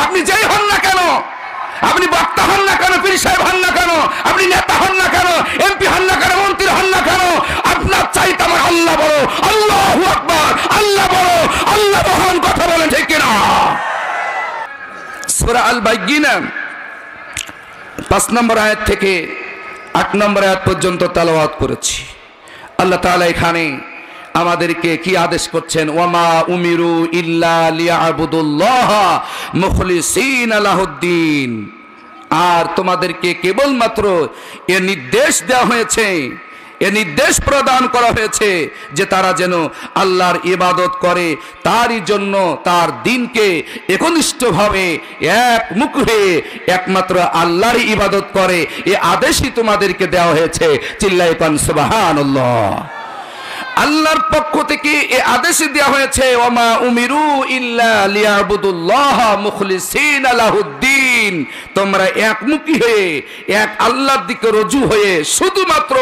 আপনি যেই হন না কেন, আপনি বক্তা হন না কেন, পীর সাহেব হন না কেন, আপনি নেতা হন না কেন, এমপি হন না কেন, মন্ত্রী হন না কেন, আপনার চাইতে আমার আল্লাহ বড়। আল্লাহু আকবার, আল্লাহ বড়, আল্লাহ মহান। কথা বলেন ঠিক কিনা? সূরা আল বাইয়িনা 5 নম্বর আয়াত থেকে 8 নম্বর আয়াত পর্যন্ত তেলাওয়াত করেছি। আল্লাহ তাআলা এখানে আমাদেরকে কি আদেশ করছেন? ওয়ামা উমিরু ইল্লা লিয়াবুদুল্লাহ মুখলিসিনা লাহুদ্দিন। আর তোমাদেরকে কেবলমাত্র এ নির্দেশ দেওয়া হয়েছে, এ নির্দেশ প্রদান করা হয়েছে যে তারা যেন আল্লাহর ইবাদত করে, তারই জন্য তার দিনকে একনিষ্ঠভাবে এক মুখ হয়ে একমাত্র আল্লাহর ইবাদত করে। এ আদেশই তোমাদেরকে দেওয়া হয়েছে। চিল্লায়ে কোন সুবহানাল্লাহ। আল্লাহর পক্ষ থেকে এই আদেশ দেওয়া হয়েছে ওয়ামা উমিরু ইল্লা লিয়াবুদুল্লাহ মুখলিসিনা লাহুদ্দিন। তোমরা একমুখী হয়ে এক আল্লাহর দিকে রুজু হয়ে শুধুমাত্র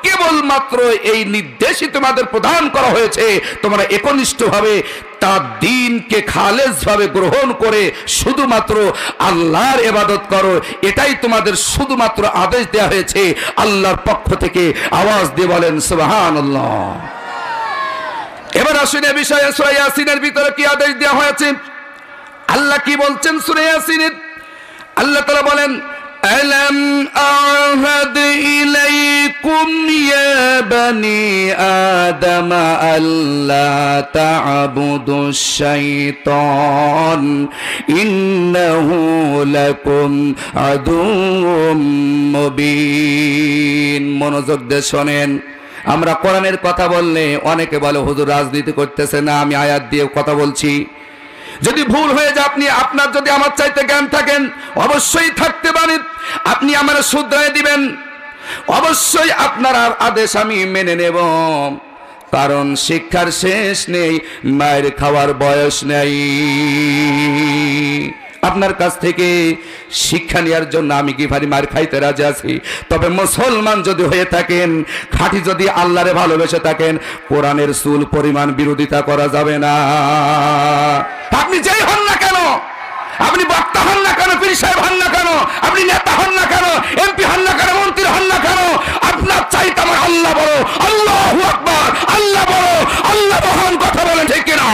কেবলমাত্র এই নির্দেশই তোমাদের প্রদান করা হয়েছে, তোমরা একনিষ্ঠভাবে তার দিনকে খালেসভাবে গ্রহণ করে শুধুমাত্র আল্লাহর ইবাদত করো। এটাই তোমাদের শুধুমাত্র আদেশ দেওয়া হয়েছে আল্লাহর পক্ষ থেকে। আওয়াজ দিয়ে বলেন সুবহানাল্লাহ। এবার আসুন এ বিষয়ে সূরা ইয়াসিনের ভিতরে কি আদেশ দেওয়া হয়েছে, আল্লাহ কি বলছেন সূরা ইয়াসিনে? আল্লাহ তাআলা বলেন আলাম আহাদ ইলাইকুম ইয়া বানি আদম আল্লা তা'বুদুশ শাইতান ইন্নাহু লাকুম আদুউম মুবিন। মনোযোগ দিয়ে শোনেন। আমরা কোরআনের কথা বললে অনেকে বলে হুজুর রাজনীতি করতেছে না, আমি আয়াত দিয়ে কথা বলছি। যদি ভুল হয়ে যায়, আপনি আপনার যদি আমার চাইতে জ্ঞান থাকেন, অবশ্যই থাকতে পারেন, আপনি আমার শুধরায় দিবেন। অবশ্যই আপনার আদেশ আমি মেনে নেব, কারণ শিক্ষার শেষ নেই, মায়ের খাওয়ার বয়স নেই। আপনার কাছ থেকে শিক্ষা নেওয়ার জন্য আমি কি ভারী মার খাইতে রাজি আছি। তবে মুসলমান যদি হয়ে থাকেন, খাঁটি যদি আল্লাহরে ভালোবেসে থাকেন, কোরআনের চুল পরিমাণ বিরোধিতা করা যাবে না। আপনি যেই হন না কেন, আপনি বক্তা হন না কেন, পীর সাহেব হন না কেন, আপনি নেতা হন না কেন, এমপি হন না কেন, মন্ত্রী হন না কেন, আপনার চাইতে আমার আল্লাহ বড়। আল্লাহু আকবার, আল্লাহ বড়, আল্লাহ মহান। কথা বলেন ঠিক কিনা?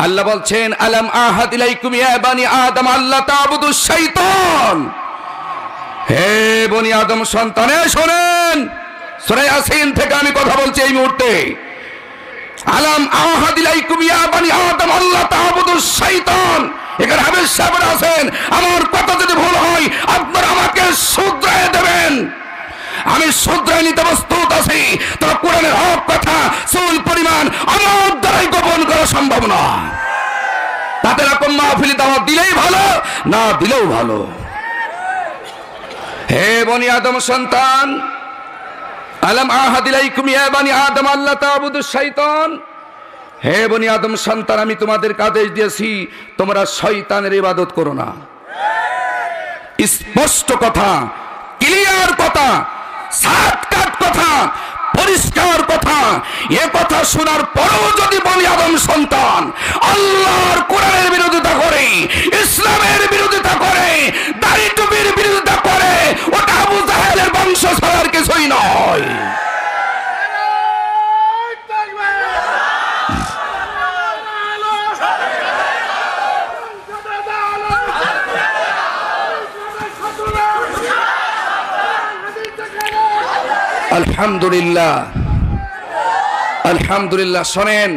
আল্লাহ বলছেন আলাম আহাদ ইলাইকুম ইয়া বানি আদম আল্লা তা'বুদুশ শাইতান। হে বনি আদম সন্তানে শোনেন, সূরা ইয়াসিন থেকে আমি কথা বলছি এই মুহূর্তে। আলাম আহাদ ইলাইকুম ইয়া বানি আদম আল্লা তা'বুদুশ শাইতান। এখানে হাফেজ সাহেবরা আছেন, আমার কথা যদি ভুল হয় আপনারা আমাকে শুধরায় দেবেন। আমি শুধরায় নিতে প্রস্তুত আছি। তবে কোরআনের হক কথা চুল পরিমাণ আমার দ্বারাই গোপন করা সম্ভব না। তাতে রকম মাহফিলে দাওয়াত দিলেই ভালো, না দিলেও ভালো। হে বনি আদম সন্তান, আলাম আহাদ ইলাইকুম ইয়া বানি আদম আল্লা তা'বুদুশ শাইতান। হে বনি আদম সন্তান, আমি তোমাদেরকে আদেশ দিয়েছি তোমরা শয়তানের ইবাদত করো না। স্পষ্ট কথা, ক্লিয়ার কথা, শর্টকাট কথা, পরিষ্কার কথা। এ কথা শোনার পরেও যদি বনি আদম সন্তান আল্লাহর কোরআনের বিরোধিতা করে, ইসলামের বিরোধিতা করে, দাড়ি টুপির বিরোধিতা করে, ওটা আবু জাহেলের বংশ ছাড়ার কিছুই নয়। আলহামদুলিল্লাহ, আলহামদুলিল্লাহ। শোনেন,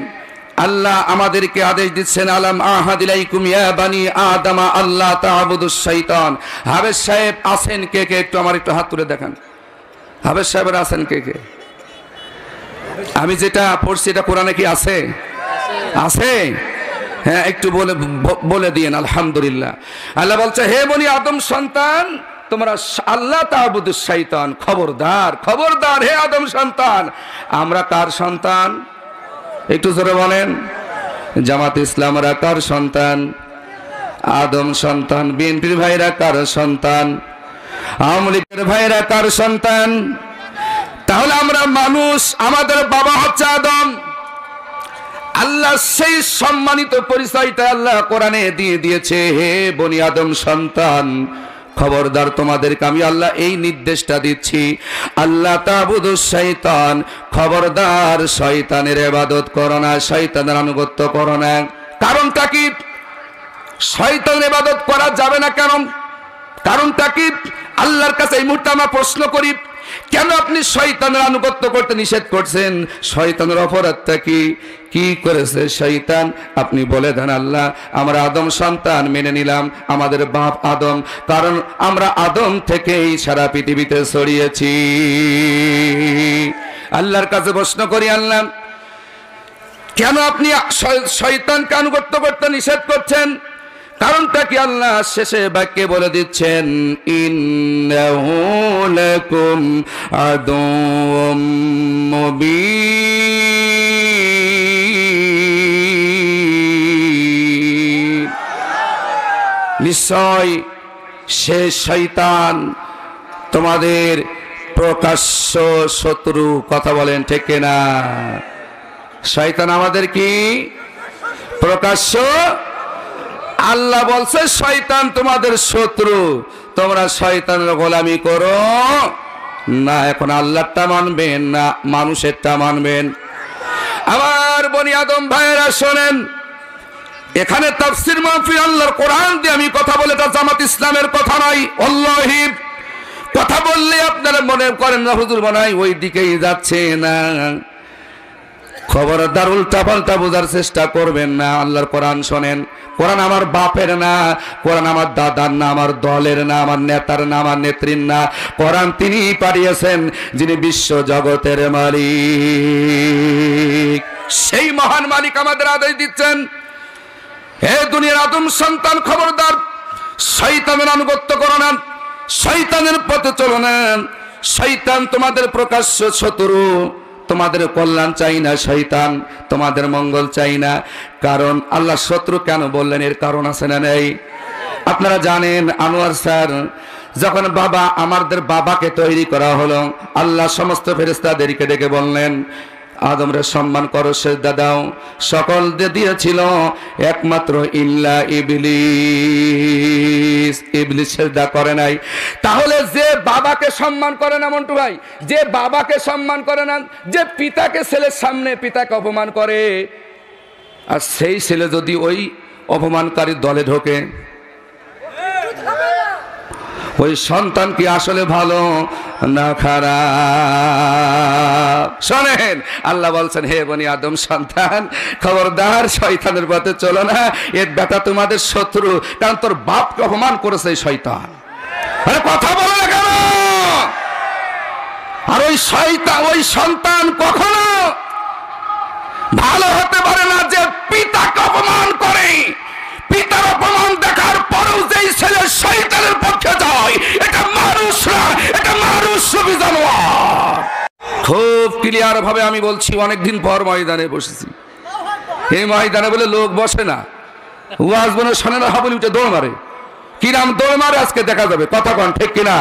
আল্লাহ আমাদেরকে আদেশ দিচ্ছেন আলাম আহাদ ইলাইকুম ইয়া বানি আদম আল্লা তা'বুদুশ শাইতান। হাফেজ সাহেব আছেন কে কে? একটু আমার একটু হাত তুলে দেখান। হাফেজ সাহেবের আছেন কে কে? আমি যেটা পড়ছি এটা কোরআনে কি আছে? আছে? হ্যাঁ, একটু বলে দিয়েন আলহামদুলিল্লাহ। আল্লাহ বলছে হে বনি আদম সন্তান, তোমরা আল্লাহ তা'বুদুশ শাইতান। খবরদার, খবরদার হে আদম সন্তান। আমরা কার সন্তান? একটু জোরে বলেন। জামাত ইসলামরা কার সন্তান? আদম সন্তান। বিএনপির ভাইরা কার সন্তান? আওয়ামী লীগের ভাইরা কার সন্তান? তাহলে আমরা মানুষ, আমাদের বাবা হচ্ছে আদম। আল্লাহ সেই সম্মানিত পরিচয়টা আল্লাহ কোরআনে দিয়ে দিয়েছে, হে বনি আদম সন্তান, খবরদার তোমাদেরকে আমি আল্লাহ এই নির্দেশটা দিচ্ছি, আল্লাহ তাবুদুশ শয়তান, খবরদার শয়তানের ইবাদত করো না, শয়তানের আনুগত্য করো না। কারণটা কি? শয়তানের ইবাদত করা যাবে না কেন? কারণটা কি? আল্লাহর কাছে এই মুহূর্তে আমরা প্রশ্ন করি, কেন আপনি শয়তানের আনুগত্য করতে নিষেধ করছেন? শয়তানের অপরাধটা কি? কি করেছে শয়তান? আপনি বলে দেন আল্লাহ, আমরা আদম সন্তান মেনে নিলাম, আমাদের বাপ আদম, কারণ আমরা আদম থেকেই সারা পৃথিবীতে ছড়িয়েছি। আল্লাহর কাছে প্রশ্ন করি, আল্লাহ কেন আপনি শয়তানকে আনুগত্য করতে নিষেধ করছেন? কারণটা কি? আল্লাহ শেষে বাক্যে বলে দিচ্ছেন, ইন্নাহু লাকুম আদুউম মুবিন। নিশ্চয় সে শয়তান তোমাদের প্রকাশ্য শত্রু। কথা বলেন ঠিক কিনা? শয়তান আমাদের কি প্রকাশ্য? আল্লাহ বলছে শয়তান তোমাদের শত্রু, তোমরা শয়তানের গোলামি করো না। এখন আল্লাহরটা মানবেন না মানুষেরটা মানবেন? আমার বনি আদম ভাইয়েরা শোনেন, এখানে তাফসীর মাহফিল আল্লাহর কোরআন দিয়ে আমি কথা বলে, এটা জামাত ইসলামের কথা নয়। আল্লাহি কথা বললে আপনারা মনে করেন না হুজুর মনে হয় ওই দিকেই যাচ্ছে না। খবরদার উল্টা পাল্টা বোঝার চেষ্টা করবেন না। আল্লাহর কোরআন শোনেন। কোরআন আমার বাপের না, কোরআন আমার দাদার না, আমার দলের না, আমার নেতার না, আমার নেত্রীর না। কোরআন তিনি পাঠিয়েছেন যিনি বিশ্ব জগতের মালিক। সেই মহান মালিক আমাদের আদেশ দিচ্ছেন, হে দুনিয়ার আদম সন্তান, খবরদার শয়তানের আনুগত্য করো না, শয়তানের পথে চলো না। শয়তান তোমাদের প্রকাশ্য শত্রু, তোমাদের কল্যাণ চাই না, শয়তান তোমাদের মঙ্গল চাই না। কারণ আল্লাহ শত্রু কেন বললেন, এর কারণ আছে না নেই? আপনারা জানেন, আনোয়ার স্যার যখন আমাদের বাবাকে তৈরি করা হলো, আল্লাহ সমস্ত ফেরেশতাদেরকে ডেকে বললেন, আদমরে সম্মান করো, সেজদা দাও। সকল দিয়েছিল একমাত্র ইল্লা ইবলিস। ইবলিস সেজদা করে নাই। তাহলে যে বাবাকে সম্মান করে না মন্টু ভাই, যে বাবাকে সম্মান করে না, যে পিতাকে ছেলের সামনে পিতাকে অপমান করে, আর সেই ছেলে যদি ওই অপমানকারী দলে ঢোকে, ওই সন্তান কি আসলে ভালো না খারাপ? শোনেন, আল্লাহ বলছেন, হে বনি আদম সন্তান, খবরদার শয়তানের পথে চলো না, এর বেটা তোমাদের শত্রু, কারণ তোর বাপকে অপমান করেছে এই শয়তান। আরে কথা বলে না কেন? আর ওই শয়তান, ওই সন্তান কখনো ভালো হতে পারে না যে পিতাকে অপমান করে। পিতার অপমান দেখার পরেও যেই ছেলে শয়তানের পক্ষে যায়, এটা মানুষ না, এটা মানুষ জানোয়ার। খুব ক্লিয়ার ভাবে আমি বলছি, অনেকদিন পর ময়দানে বসেছি। এই ময়দানে বলে লোক বসে না, ওয়াজ বনে শোনে না, হাবলি উঠে দৌড় মারে। কিরাম দৌড় মারে আজকে দেখা যাবে। কথা কন ঠিক কিনা?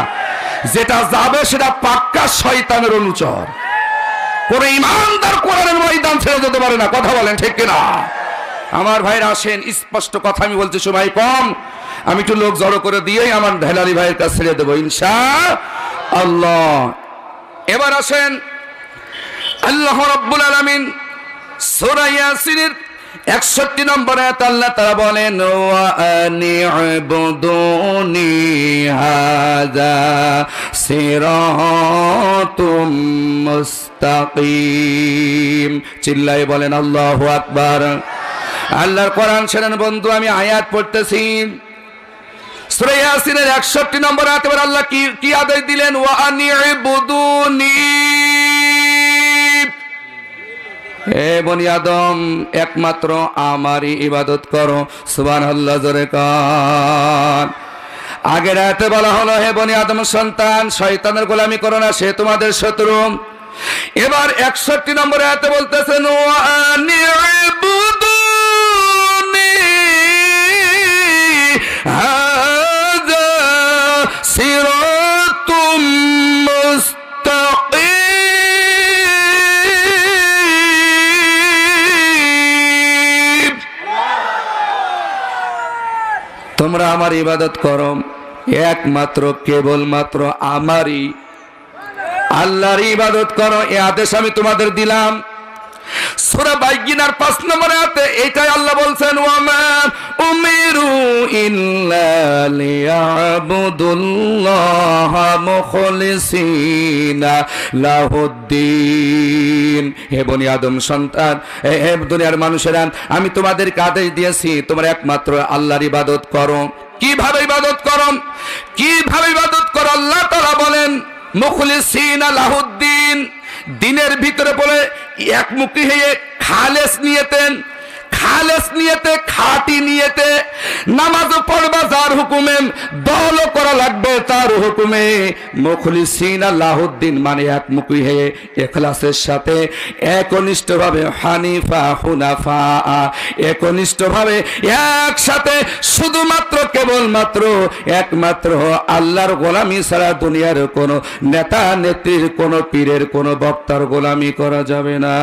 যেটা যাবে সেটা পাক্কা শয়তানের অনুচর। কোন ইমানদার কোরআনের ময়দান ছেড়ে যেতে পারে না। কথা বলেন ঠিক কিনা? আমার ভাইরা আসেন, স্পষ্ট কথা আমি বলছি, সময় কম, আমি একটু লোক জড়ো করে দিয়েই আমার ঢেলালি ভাইয়ের কাছে ছেড়ে দেবো ইনশাআল্লাহ। এবার আসেন, আল্লাহ রাব্বুল আলামিন সূরা ইয়াসিনের 61 নম্বর আয়াত আল্লাহ তাআলা বলেন, ওয়া আনি'বুদুনি হাযা সিরাতুম মুস্তাকিম। চিল্লায়ে বলেন আল্লাহু আকবার। আল্লাহর কোরআন শোনেন বন্ধু, আমি আয়াত পড়তেছি, সূরা ইয়াসিনের 61 নম্বর আয়াতে আল্লাহ কি আদেশ দিলেন? ওয়া আনি'বুদুনি, হে বনি আদম একমাত্র আমারই ইবাদত করো। সুবহানাল্লাহ, জোরে কান। আগের আয়াতে বলা হলো, হে বনি আদম সন্তান, শয়তানের গোলামি করো না, সে তোমাদের শত্রু। এবার 61 নম্বর আয়াতে বলতেছেন, ওয়া আনি'বুদুনি হাযা সিরাতুম মুস্তাকিম। তোমরা আমার ইবাদত করো, একমাত্র কেবলমাত্র আমারই আল্লাহর ইবাদত করো, এই আদেশ আমি তোমাদের দিলাম। সূরা বাইয়িনার 5 নম্বর আয়াতে এইটাই আল্লাহ বলছেন, ওয়ামা উমিরু ইল্লা লিয়াবুদুল্লাহা মুখলিসিনা লাহুদ্দিন। হে বনি আদম সন্তান, হে দুনিয়ার মানুষেরা, আমি তোমাদেরকে আদেশ দিয়েছি তোমরা একমাত্র আল্লাহর ইবাদত করো। কিভাবে ইবাদত করো? কিভাবে ইবাদত করো? আল্লাহ তাআলা বলেন মুখলিসিনা লাহুদ্দিন, দিনের ভিতরে বলে একমুখী হয়ে খালেস নিয়েতে খাঁটি নিয়েতে নামাজ পড়বা যার হুকুমে, দল করা লাগবে তার হুকুমে। মুখলিসিনা লাহুদ্দিন মানে একমুখী হয়ে ইখলাসের সাথে একনিষ্ঠভাবে, হানিফা হুনাফা, একনিষ্ঠভাবে একসাথে শুধুমাত্র কেবলমাত্র একমাত্র আল্লাহর গোলামি ছাড়া দুনিয়ার কোনো নেতা নেত্রীর, কোনো পীরের, কোনো বক্তার গোলামি করা যাবে না।